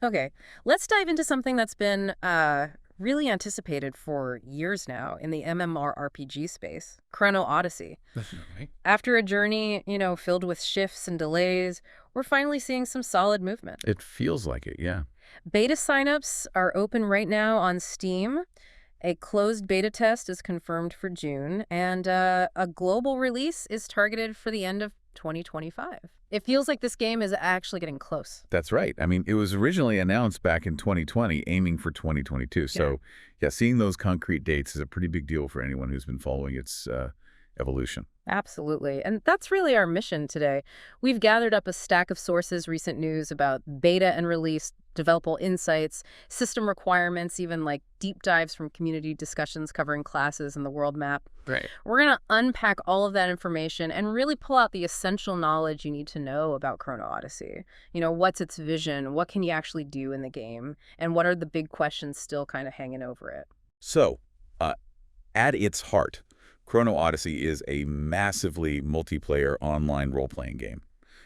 Okay, let's dive into something that's been really anticipated for years now in the MMORPG space, Chrono Odyssey. Definitely. After a journey, filled with shifts and delays, we're finally seeing some solid movement. It feels like it, yeah. Beta signups are open right now on Steam. A closed beta test is confirmed for June, and a global release is targeted for the end of 2025. It feels like this game is actually getting close. That's right. I mean, it was originally announced back in 2020, aiming for 2022. Yeah. So, yeah, seeing those concrete dates is a pretty big deal for anyone who's been following its evolution. Absolutely. And that's really our mission today. We've gathered up a stack of sources, recent news about beta and release, developable insights, system requirements, even like deep dives from community discussions covering classes and the world map. Right. We're going to unpack all of that information and really pull out the essential knowledge you need to know about Chrono Odyssey. What's its vision? What can you actually do in the game? And what are the big questions still kind of hanging over it? So, uh, at its heart, Chrono Odyssey is a massively multiplayer online role-playing game.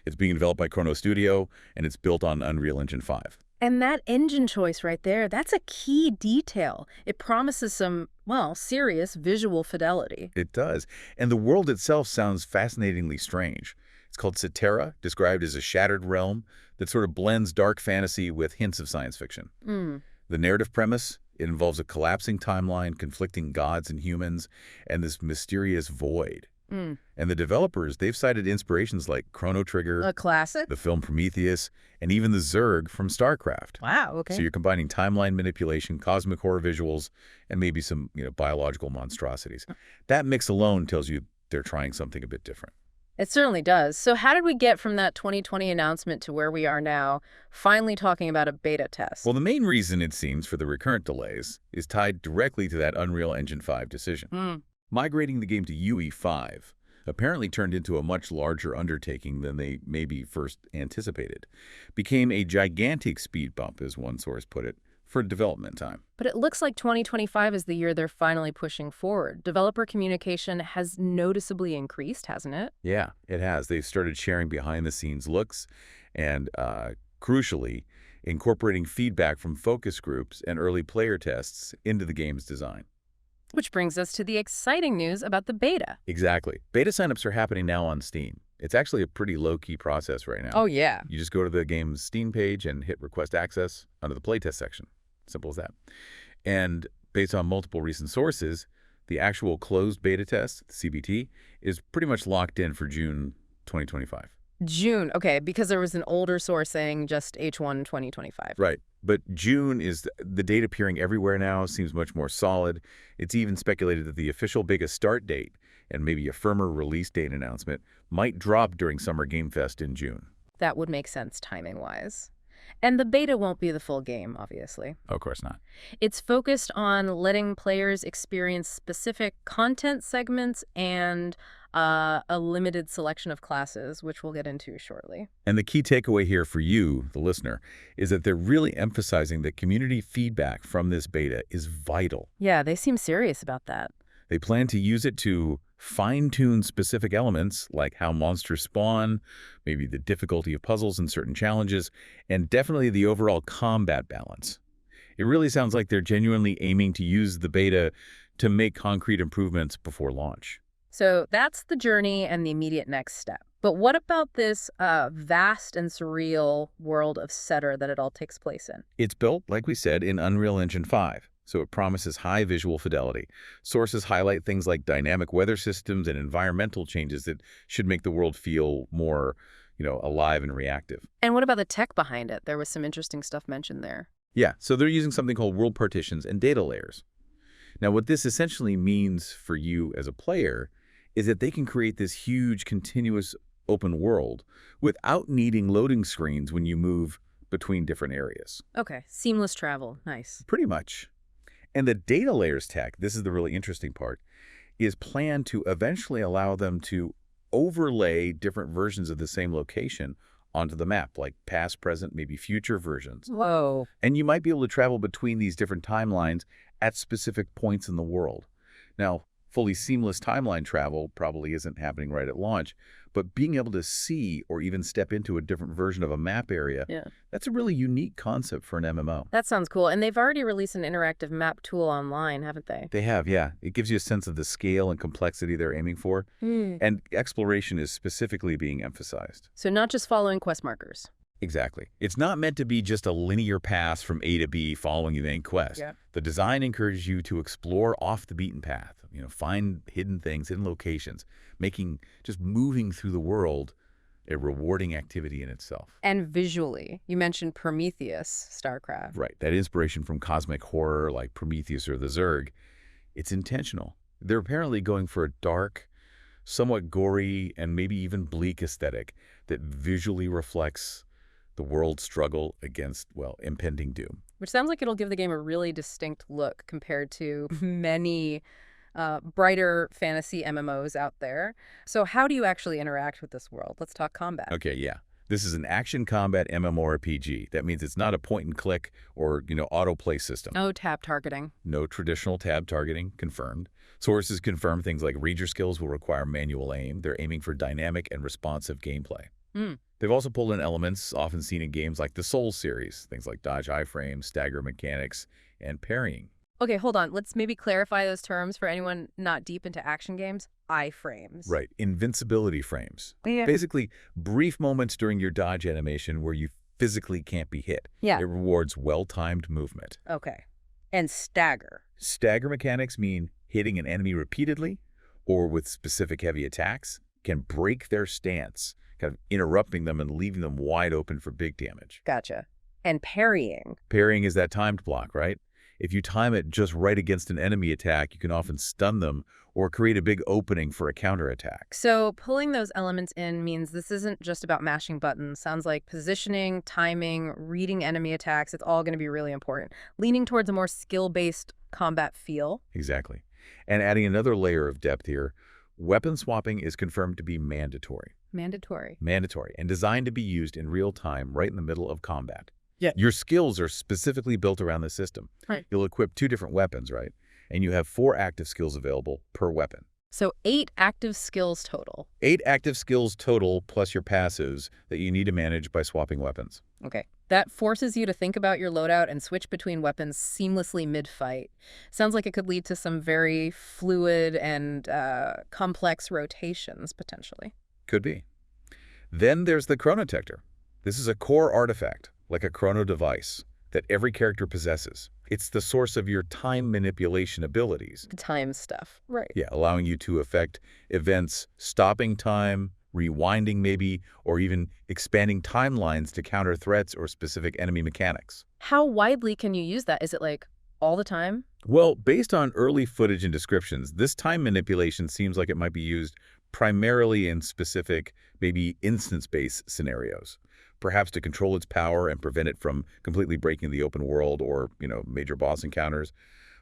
It's being developed by Chrono Studio, and it's built on Unreal Engine 5. And that engine choice right there, that's a key detail. It promises some, well, serious visual fidelity. It does. And the world itself sounds fascinatingly strange. It's called Cetera, described as a shattered realm that sort of blends dark fantasy with hints of science fiction. Mm. The narrative premise, it involves a collapsing timeline, conflicting gods and humans, and this mysterious void. Mm. And the developers, they've cited inspirations like Chrono Trigger, A classic? the film Prometheus, and even the Zerg from StarCraft. Wow, So okay. you're combining timeline manipulation, cosmic horror visuals, and maybe some, biological monstrosities. That mix alone tells you they're trying something a bit different. It certainly does. So how did we get from that 2020 announcement to where we are now, finally talking about a beta test? Well, the main reason, it seems, for the recurrent delays is tied directly to that Unreal Engine 5 decision. Mm. Migrating the game to UE5 apparently turned into a much larger undertaking than they maybe first anticipated. Became a gigantic speed bump, as one source put it, for development time. But it looks like 2025 is the year they're finally pushing forward. Developer communication has noticeably increased, hasn't it? Yeah, it has. They've started sharing behind-the-scenes looks and, crucially, incorporating feedback from focus groups and early player tests into the game's design. Which brings us to the exciting news about the beta. Exactly. Beta signups are happening now on Steam. It's actually a pretty low-key process right now. Oh, yeah. You just go to the game's Steam page and hit Request Access under the Playtest section. Simple as that. And based on multiple recent sources, the actual closed beta test, CBT, is pretty much locked in for June 2025. June. Okay, because there was an older source saying just H1 2025. Right. But June is the date appearing everywhere now, seems much more solid. It's even speculated that the official beta start date and maybe a firmer release date announcement might drop during Summer Game Fest in June. That would make sense timing-wise. And the beta won't be the full game, obviously. Oh, of course not. It's focused on letting players experience specific content segments and a limited selection of classes, which we'll get into shortly. And the key takeaway here for you, the listener, is that they're really emphasizing that community feedback from this beta is vital. Yeah, they seem serious about that. They plan to use it to fine-tune specific elements like how monsters spawn, maybe the difficulty of puzzles and certain challenges, and definitely the overall combat balance. It really sounds like they're genuinely aiming to use the beta to make concrete improvements before launch. So that's the journey and the immediate next step. But what about this vast and surreal world of Setter that it all takes place in? It's built, like we said, in Unreal Engine 5, so it promises high visual fidelity. Sources highlight things like dynamic weather systems and environmental changes that should make the world feel more, alive and reactive. And what about the tech behind it? There was some interesting stuff mentioned there. Yeah, so they're using something called world partitions and data layers. Now, what this essentially means for you as a player is that they can create this huge, continuous open world without needing loading screens when you move between different areas. Okay, seamless travel. Nice. Pretty much. And the data layers tech, this is the really interesting part, is planned to eventually allow them to overlay different versions of the same location onto the map, like past, present, maybe future versions. Whoa. And you might be able to travel between these different timelines at specific points in the world. Now, fully seamless timeline travel probably isn't happening right at launch, But being able to see or even step into a different version of a map area, Yeah. that's a really unique concept for an MMO. That sounds cool. And they've already released an interactive map tool online, haven't they? They have, yeah. It gives you a sense of the scale and complexity they're aiming for, Hmm. and exploration is specifically being emphasized. So not just following quest markers. Exactly. It's not meant to be just a linear path from A to B following the main quest. Yeah. The design encourages you to explore off the beaten path, find hidden things, hidden locations, making just moving through the world a rewarding activity in itself. And visually, you mentioned Prometheus, StarCraft. Right. That inspiration from cosmic horror like Prometheus or the Zerg, it's intentional. They're apparently going for a dark, somewhat gory, and maybe even bleak aesthetic that visually reflects the world's struggle against, well, impending doom. Which sounds like it'll give the game a really distinct look compared to many brighter fantasy MMOs out there. So how do you actually interact with this world? Let's talk combat. Okay, yeah. This is an action combat MMORPG. That means it's not a point and click or, autoplay system. Oh, tab targeting. No traditional tab targeting, confirmed. Sources confirm things like read your skills will require manual aim. They're aiming for dynamic and responsive gameplay. Hmm. They've also pulled in elements often seen in games like the Souls series, things like dodge iframes, stagger mechanics, and parrying. Okay, hold on. Let's maybe clarify those terms for anyone not deep into action games. Iframes. Right, invincibility frames. Yeah. Basically, brief moments during your dodge animation where you physically can't be hit. Yeah. It rewards well-timed movement. Okay. And stagger. Stagger mechanics mean hitting an enemy repeatedly or with specific heavy attacks can break their stance, kind of interrupting them and leaving them wide open for big damage. Gotcha. And parrying. Parrying is that timed block, right? If you time it just right against an enemy attack, you can often stun them or create a big opening for a counterattack. So pulling those elements in means this isn't just about mashing buttons. Sounds like positioning, timing, reading enemy attacks. It's all going to be really important. Leaning towards a more skill-based combat feel. Exactly. And adding another layer of depth here, weapon swapping is confirmed to be mandatory. Mandatory. Mandatory, and designed to be used in real time right in the middle of combat. Yeah. Your skills are specifically built around the system. Right. You'll equip 2 different weapons, right? And you have 4 active skills available per weapon. So 8 active skills total. 8 active skills total plus your passives that you need to manage by swapping weapons. Okay. That forces you to think about your loadout and switch between weapons seamlessly mid-fight. Sounds like it could lead to some very fluid and complex rotations, potentially. Could be. Then there's the chronotector. This is a core artifact, like a chrono device, that every character possesses. It's the source of your time manipulation abilities. The time stuff. Right. Yeah, allowing you to affect events, stopping time, rewinding maybe, or even expanding timelines to counter threats or specific enemy mechanics. How widely can you use that? Is it like all the time? Well, based on early footage and descriptions, this time manipulation seems like it might be used primarily in specific, maybe instance-based scenarios, perhaps to control its power and prevent it from completely breaking the open world or, major boss encounters.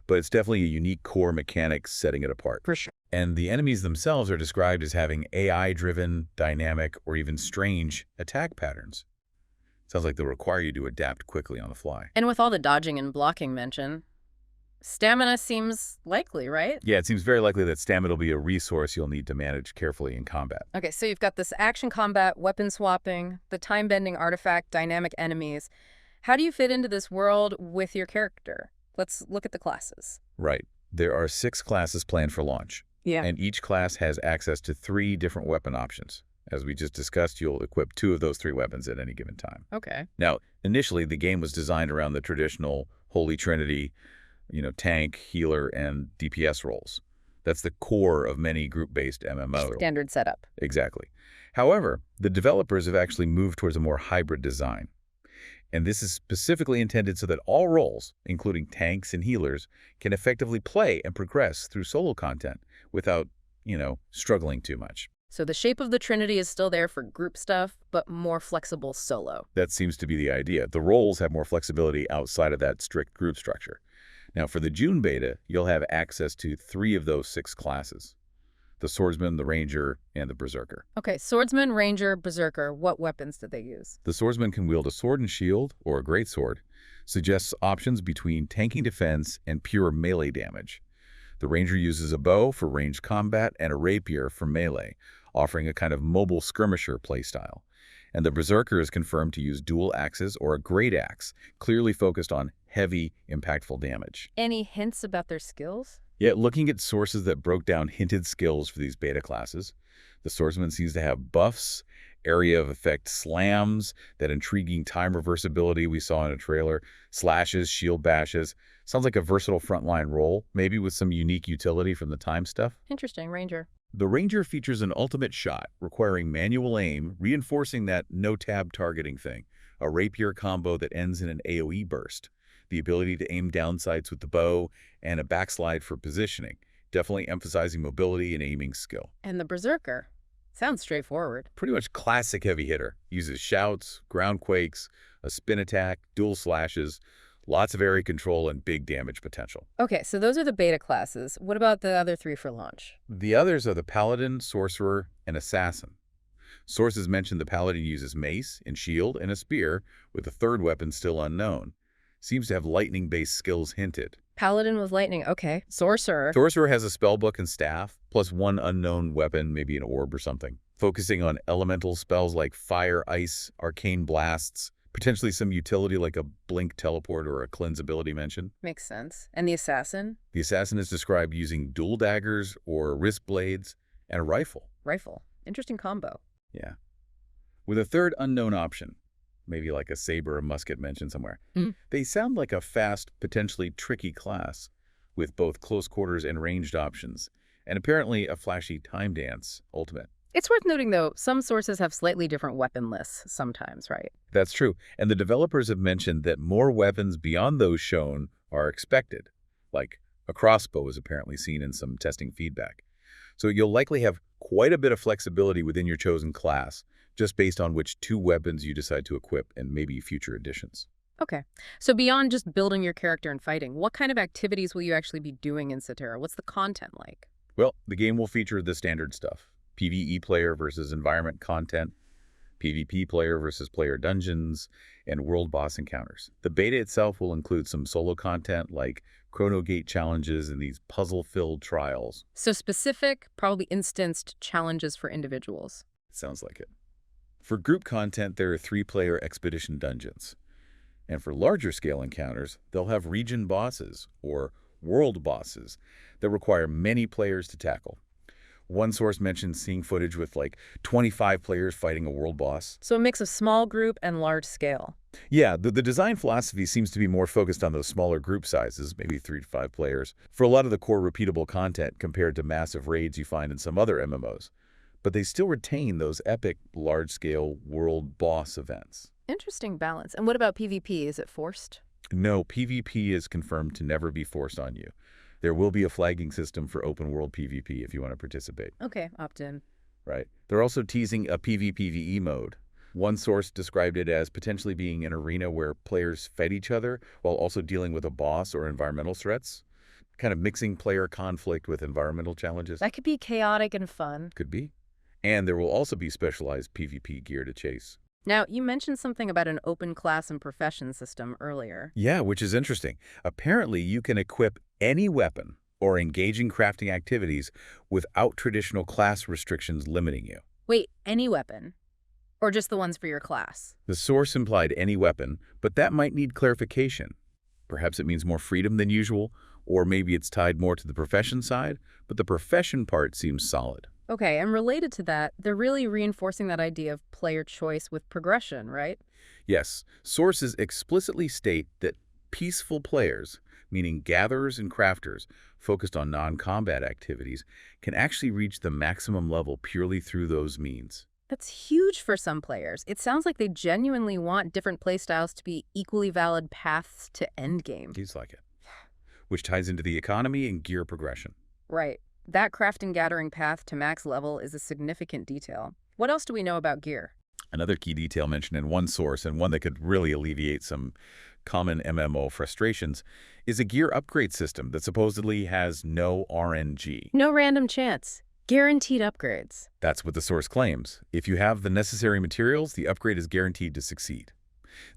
But it's definitely a unique core mechanic setting it apart. For sure. And the enemies themselves are described as having AI-driven, dynamic, or even strange attack patterns. Sounds like they'll require you to adapt quickly on the fly. And with all the dodging and blocking mentioned, stamina seems likely, right? Yeah, it seems very likely that stamina will be a resource you'll need to manage carefully in combat. Okay, so you've got this action combat, weapon swapping, the time-bending artifact, dynamic enemies. How do you fit into this world with your character? Let's look at the classes. Right. There are 6 classes planned for launch. Yeah. And each class has access to 3 different weapon options. As we just discussed, you'll equip 2 of those 3 weapons at any given time. Okay. Now, initially, the game was designed around the traditional Holy Trinity, tank, healer, and DPS roles. That's the core of many group-based MMO. Standard setup. Exactly. However, the developers have actually moved towards a more hybrid design. And this is specifically intended so that all roles, including tanks and healers, can effectively play and progress through solo content without, struggling too much. So the shape of the Trinity is still there for group stuff, but more flexible solo. That seems to be the idea. The roles have more flexibility outside of that strict group structure. Now, for the June beta, you'll have access to 3 of those 6 classes: the Swordsman, the Ranger, and the Berserker. Okay, Swordsman, Ranger, Berserker. What weapons did they use? The Swordsman can wield a sword and shield, or a greatsword, suggests options between tanking defense and pure melee damage. The Ranger uses a bow for ranged combat and a rapier for melee, offering a kind of mobile skirmisher playstyle. And the Berserker is confirmed to use dual axes or a great axe, clearly focused on heavy, impactful damage. Any hints about their skills? Yet, looking at sources that broke down hinted skills for these beta classes, the swordsman seems to have buffs, area of effect slams, that intriguing time reversibility we saw in a trailer, slashes, shield bashes. Sounds like a versatile frontline role, maybe with some unique utility from the time stuff. Interesting, Ranger. The Ranger features an ultimate shot, requiring manual aim, reinforcing that no-tab targeting thing, a rapier combo that ends in an AoE burst, the ability to aim down sights with the bow, and a backslide for positioning, definitely emphasizing mobility and aiming skill. And the Berserker? Sounds straightforward. Pretty much classic heavy hitter. Uses shouts, ground quakes, a spin attack, dual slashes, lots of area control, and big damage potential. Okay, so those are the beta classes. What about the other three for launch? The others are the Paladin, Sorcerer, and Assassin. Sources mention the Paladin uses mace and shield and a spear, with a third weapon still unknown. Seems to have lightning-based skills hinted. Paladin with lightning, okay. Sorcerer. Sorcerer has a spellbook and staff, plus one unknown weapon, maybe an orb or something, focusing on elemental spells like fire, ice, arcane blasts, potentially some utility like a blink teleport or a cleanse ability mentioned. Makes sense. And the Assassin? The Assassin is described using dual daggers or wrist blades and a rifle. Rifle. Interesting combo. Yeah. With a third unknown option, maybe like a saber or musket mentioned somewhere. They sound like a fast, potentially tricky class, with both close quarters and ranged options, and apparently a flashy time dance ultimate. It's worth noting, though, some sources have slightly different weapon lists sometimes, right? That's true, and the developers have mentioned that more weapons beyond those shown are expected, like a crossbow is apparently seen in some testing feedback. So you'll likely have quite a bit of flexibility within your chosen class, just based on which two weapons you decide to equip and maybe future additions. Okay. So beyond just building your character and fighting, what kind of activities will you actually be doing in Cetera? What's the content like? Well, the game will feature the standard stuff. PvE player versus environment content, PvP player versus player dungeons, and world boss encounters. The beta itself will include some solo content like chrono gate challenges and these puzzle-filled trials. So specific, probably instanced challenges for individuals. Sounds like it. For group content, there are 3-player expedition dungeons. And for larger scale encounters, they'll have region bosses, or world bosses, that require many players to tackle. One source mentioned seeing footage with like 25 players fighting a world boss. So a mix of small group and large scale. Yeah, the design philosophy seems to be more focused on those smaller group sizes, maybe 3 to 5 players, for a lot of the core repeatable content compared to massive raids you find in some other MMOs. But they still retain those epic, large-scale world boss events. Interesting balance. And what about PvP? Is it forced? No, PvP is confirmed to never be forced on you. There will be a flagging system for open-world PvP if you want to participate. Okay, opt in. Right. They're also teasing a PvPvE mode. One source described it as potentially being an arena where players fight each other while also dealing with a boss or environmental threats, kind of mixing player conflict with environmental challenges. That could be chaotic and fun. Could be. And there will also be specialized PvP gear to chase. Now, you mentioned something about an open class and profession system earlier. Yeah, which is interesting. Apparently, you can equip any weapon or engage in crafting activities without traditional class restrictions limiting you. Wait, any weapon? Or just the ones for your class? The source implied any weapon, but that might need clarification. Perhaps it means more freedom than usual, or maybe it's tied more to the profession side, but the profession part seems solid. Okay, and related to that, they're really reinforcing that idea of player choice with progression, right? Yes, sources explicitly state that peaceful players, meaning gatherers and crafters focused on non-combat activities, can actually reach the maximum level purely through those means. That's huge for some players. It sounds like they genuinely want different playstyles to be equally valid paths to endgame. Seems like it. Which ties into the economy and gear progression. Right. That craft and gathering path to max level is a significant detail. What else do we know about gear? Another key detail mentioned in one source, and one that could really alleviate some common MMO frustrations, is a gear upgrade system that supposedly has no RNG. No random chance. Guaranteed upgrades. That's what the source claims. If you have the necessary materials, the upgrade is guaranteed to succeed.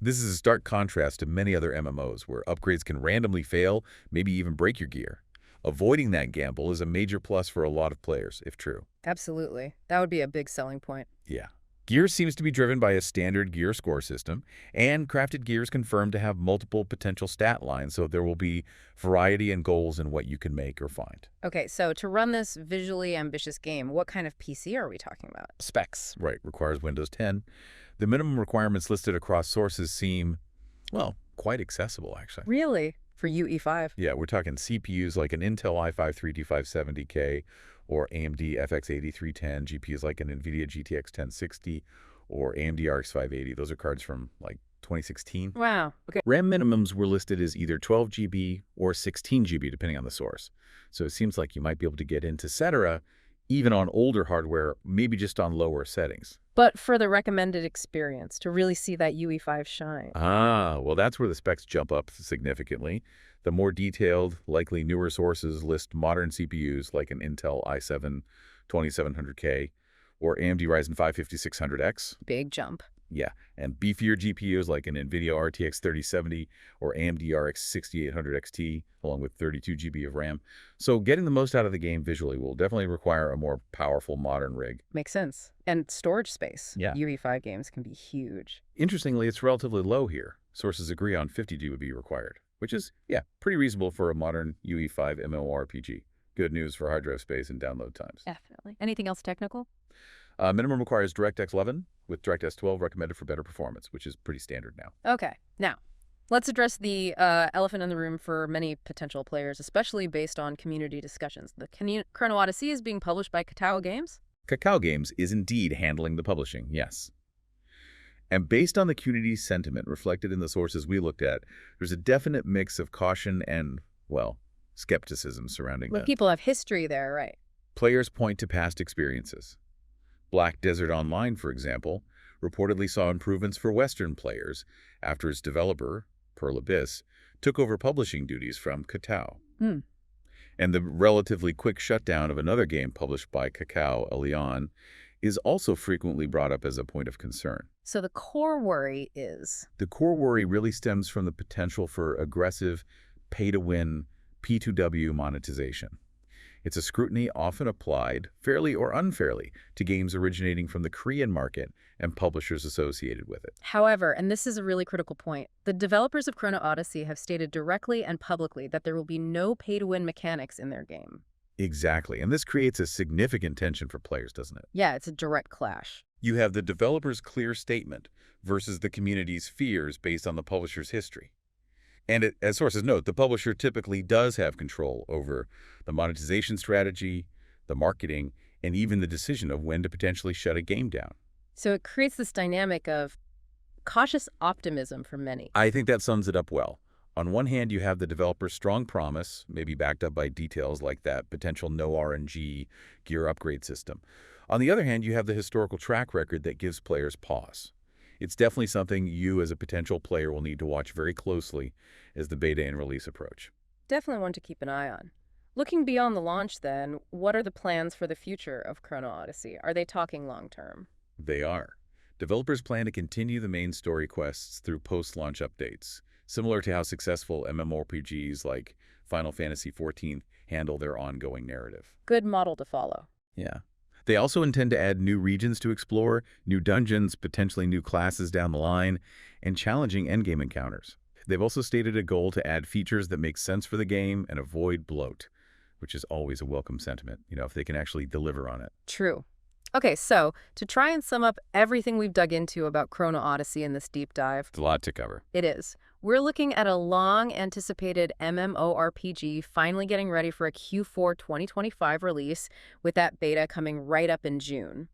This is a stark contrast to many other MMOs where upgrades can randomly fail, maybe even break your gear. Avoiding that gamble is a major plus for a lot of players, if true. Absolutely. That would be a big selling point. Yeah. Gear seems to be driven by a standard gear score system, and crafted gear is confirmed to have multiple potential stat lines, so there will be variety and goals in what you can make or find. Okay, so to run this visually ambitious game, what kind of PC are we talking about? Specs. Right, requires Windows 10. The minimum requirements listed across sources seem, well, quite accessible, actually. Really? For UE5? Yeah, we're talking CPUs like an Intel i5-3570K or AMD FX8310, GPUs like an NVIDIA GTX 1060 or AMD RX 580. Those are cards from like 2016. Wow. Okay. RAM minimums were listed as either 12 GB or 16 GB, depending on the source. So it seems like you might be able to get into Cetera even on older hardware, maybe just on lower settings. But for the recommended experience, to really see that UE5 shine. Ah, well, that's where the specs jump up significantly. The more detailed, likely newer sources list modern CPUs like an Intel i7-2700K or AMD Ryzen 5 5600X. Big jump. Yeah, and beefier GPUs like an NVIDIA RTX 3070 or AMD RX 6800 XT, along with 32 GB of RAM. So getting the most out of the game visually will definitely require a more powerful modern rig. Makes sense. And storage space. Yeah. UE5 games can be huge. Interestingly, it's relatively low here. Sources agree on 50 GB required, which is, yeah, pretty reasonable for a modern UE5 MMORPG. Good news for hard drive space and download times. Definitely. Anything else technical? Minimum requires DirectX 11, with DirectX 12 recommended for better performance, which is pretty standard now. Okay. Now, let's address the elephant in the room for many potential players, especially based on community discussions. The Chrono Odyssey is being published by Kakao Games. Kakao Games is indeed handling the publishing, yes. And based on the community sentiment reflected in the sources we looked at, there's a definite mix of caution and, well, skepticism surrounding them. People have history there, right? Players point to past experiences. Black Desert Online, for example, reportedly saw improvements for Western players after its developer, Pearl Abyss, took over publishing duties from Kakao. And the relatively quick shutdown of another game published by Kakao, Elion, is also frequently brought up as a point of concern. So the core worry is? The core worry really stems from the potential for aggressive, pay-to-win, P2W monetization. It's a scrutiny often applied, fairly or unfairly, to games originating from the Korean market and publishers associated with it. However, and this is a really critical point, the developers of Chrono Odyssey have stated directly and publicly that there will be no pay-to-win mechanics in their game. Exactly, and this creates a significant tension for players, doesn't it? Yeah, it's a direct clash. You have the developer's clear statement versus the community's fears based on the publisher's history. And as sources note, the publisher typically does have control over the monetization strategy, the marketing, and even the decision of when to potentially shut a game down. So it creates this dynamic of cautious optimism for many. I think that sums it up well. On one hand, you have the developer's strong promise, maybe backed up by details like that potential no RNG gear upgrade system. On the other hand, you have the historical track record that gives players pause. It's definitely something you as a potential player will need to watch very closely as the beta and release approach. Definitely one to keep an eye on. Looking beyond the launch then, what are the plans for the future of Chrono Odyssey? Are they talking long-term? They are. Developers plan to continue the main story quests through post-launch updates, similar to how successful MMORPGs like Final Fantasy XIV handle their ongoing narrative. Good model to follow. Yeah. They also intend to add new regions to explore, new dungeons, potentially new classes down the line, and challenging endgame encounters. They've also stated a goal to add features that make sense for the game and avoid bloat, which is always a welcome sentiment, if they can actually deliver on it. True. Okay, so to try and sum up everything we've dug into about Chrono Odyssey in this deep dive. It's a lot to cover. It is. We're looking at a long-anticipated MMORPG finally getting ready for a Q4 2025 release, with that beta coming right up in June.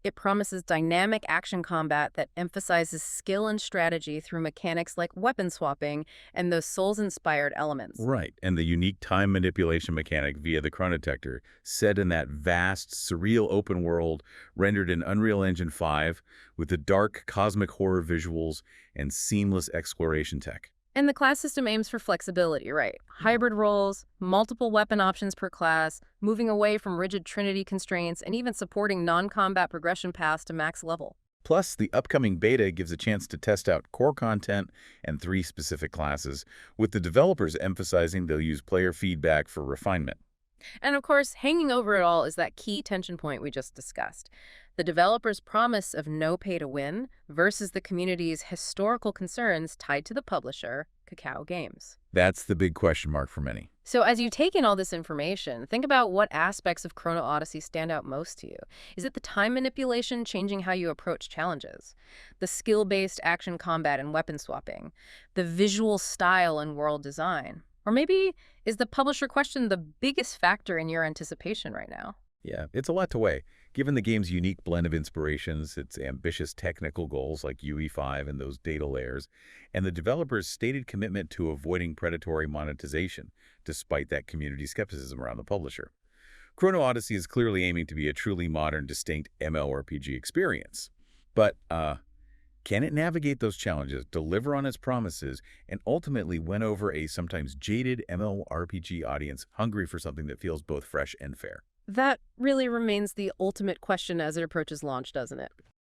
It promises dynamic action combat that emphasizes skill and strategy through mechanics like weapon swapping and those Souls-inspired elements. Right, and the unique time manipulation mechanic via the chronodetector, set in that vast, surreal open world rendered in Unreal Engine 5 with the dark cosmic horror visuals and seamless exploration tech. And the class system aims for flexibility, right? Hybrid roles, multiple weapon options per class, moving away from rigid Trinity constraints, and even supporting non-combat progression paths to max level. Plus, the upcoming beta gives a chance to test out core content and 3 specific classes, with the developers emphasizing they'll use player feedback for refinement. And of course, hanging over it all is that key tension point we just discussed. The developer's promise of no pay to win versus the community's historical concerns tied to the publisher, Kakao Games. That's the big question mark for many. So as you take in all this information, think about what aspects of Chrono Odyssey stand out most to you. Is it the time manipulation changing how you approach challenges? The skill-based action combat and weapon swapping? The visual style and world design? Or maybe is the publisher question the biggest factor in your anticipation right now? Yeah, it's a lot to weigh. Given the game's unique blend of inspirations, its ambitious technical goals like UE5 and those data layers, and the developer's stated commitment to avoiding predatory monetization, despite that community skepticism around the publisher. Chrono Odyssey is clearly aiming to be a truly modern, distinct MMORPG experience. But, can it navigate those challenges, deliver on its promises, and ultimately win over a sometimes jaded MMORPG audience hungry for something that feels both fresh and fair? That really remains the ultimate question as it approaches launch, doesn't it?